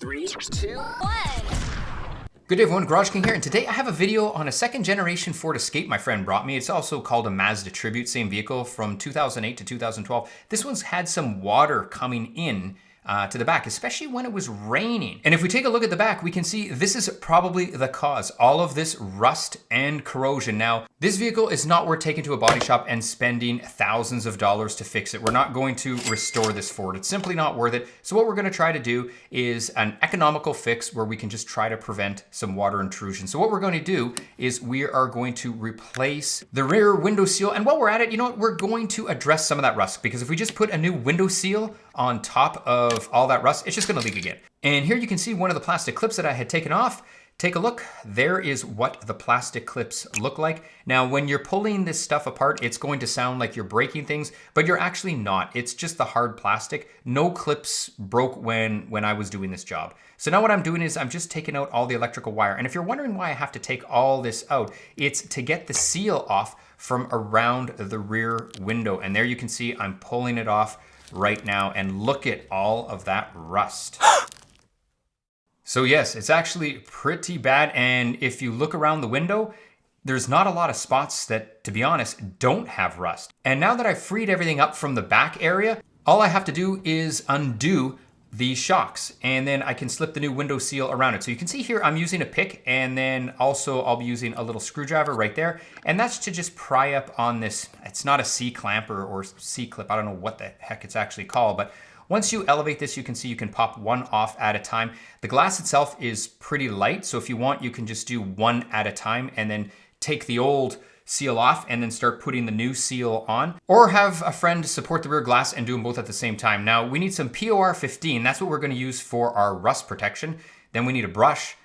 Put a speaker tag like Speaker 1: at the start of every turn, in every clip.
Speaker 1: 3, 2, 1.
Speaker 2: Good day everyone, GarageKing here, and today I have a video on a second generation Ford Escape my friend brought me. It's also called a Mazda Tribute, same vehicle from 2008 to 2012. This one's had some water coming in to the back, especially when it was raining. And if we take a look at the back, we can see this is probably the cause. All of this rust and corrosion. Now, this vehicle is not worth taking to a body shop and spending thousands of dollars to fix it. We're not going to restore this Ford. It's simply not worth it. So what we're gonna try to do is an economical fix where we can just try to prevent some water intrusion. So what we're going to do is we are going to replace the rear window seal. And while we're at it, you know what? We're going to address some of that rust, because if we just put a new window seal on top of all that rust, it's just gonna leak again. And here you can see one of the plastic clips that I had taken off. Take a look. There is what the plastic clips look like. Now, when you're pulling this stuff apart, it's going to sound like you're breaking things, but you're actually not. It's just the hard plastic. No clips broke when I was doing this job. So now what I'm doing is I'm just taking out all the electrical wire. And if you're wondering why I have to take all this out, it's to get the seal off from around the rear window. And there you can see I'm pulling it off right now, and look at all of that rust. So yes, it's actually pretty bad, and if you look around the window, there's not a lot of spots that, to be honest, don't have rust. And now that I've freed everything up from the back area, all I have to do is undo the shocks, and then I can slip the new window seal around it. So you can see here I'm using a pick, and then also I'll be using a little screwdriver right there, and that's to just pry up on this. It's not a C-clamp or C-clip, I don't know what the heck it's actually called, but once you elevate this, you can see you can pop one off at a time. The glass itself is pretty light, so if you want, you can just do one at a time and then take the old seal off and then start putting the new seal on, or have a friend support the rear glass and do them both at the same time. Now we need some POR 15. That's what we're going to use for our rust protection. Then we need a brush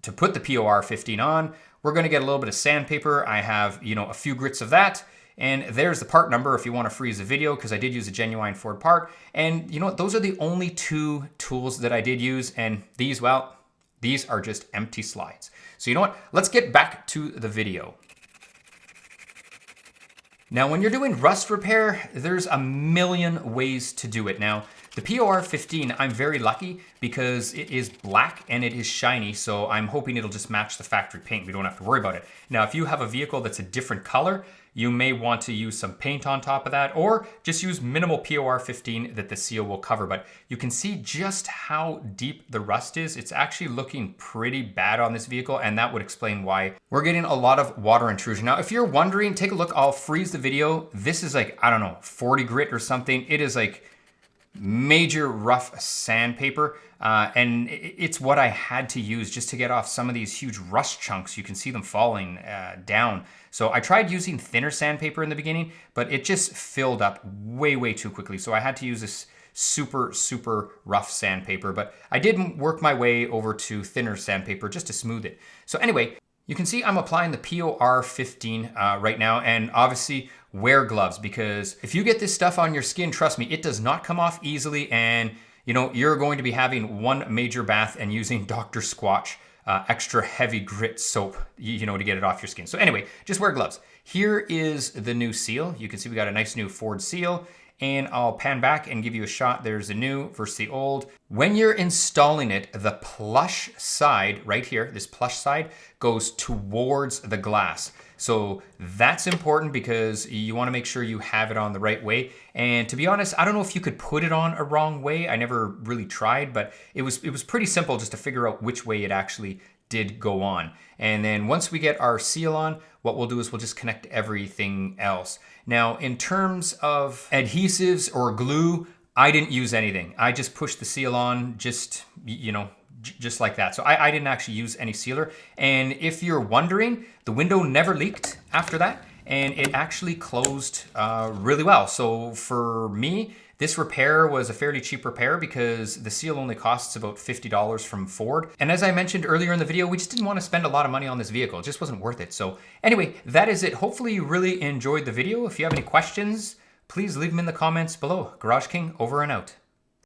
Speaker 2: to put the POR 15 on. We're going to get a little bit of sandpaper. I have, a few grits of that. And there's the part number if you want to freeze the video, because I did use a genuine Ford part. And you know what? Those are the only two tools that I did use. And these, well, these are just empty slides. So you know what? Let's get back to the video. Now, when you're doing rust repair, there's a million ways to do it. Now, the POR 15, I'm very lucky because it is black and it is shiny, so I'm hoping it'll just match the factory paint. We don't have to worry about it. Now, if you have a vehicle that's a different color, you may want to use some paint on top of that, or just use minimal POR 15 that the seal will cover. But you can see just how deep the rust is. It's actually looking pretty bad on this vehicle, and that would explain why we're getting a lot of water intrusion. Now, if you're wondering, take a look. I'll freeze the video. This is like, I don't know, 40 grit or something. It is like major rough sandpaper, and it's what I had to use just to get off some of these huge rust chunks. You can see them falling down. So I tried using thinner sandpaper in the beginning, but it just filled up way too quickly. So I had to use this super rough sandpaper, but I did work my way over to thinner sandpaper just to smooth it. So anyway, you can see I'm applying the POR 15 right now, and obviously wear gloves, because if you get this stuff on your skin, trust me, it does not come off easily, and you're going to be having one major bath and using Dr. Squatch extra heavy grit soap, to get it off your skin. So anyway, just wear gloves. Here is the new seal. You can see we got a nice new Ford seal. And I'll pan back and give you a shot. There's the new versus the old. When you're installing it, the plush side right here, this plush side goes towards the glass. So that's important because you want to make sure you have it on the right way. And to be honest, I don't know if you could put it on a wrong way. I never really tried, but it was pretty simple just to figure out which way it actually did go on. And then once we get our seal on, what we'll do is we'll just connect everything else. Now, in terms of adhesives or glue, I didn't use anything. I just pushed the seal on just like that. So I didn't actually use any sealer. And if you're wondering, the window never leaked after that, and it actually closed really well. So for me, this repair was a fairly cheap repair because the seal only costs about $50 from Ford. And as I mentioned earlier in the video, we just didn't want to spend a lot of money on this vehicle. It just wasn't worth it. So anyway, that is it. Hopefully you really enjoyed the video. If you have any questions, please leave them in the comments below. GarageKing over and out.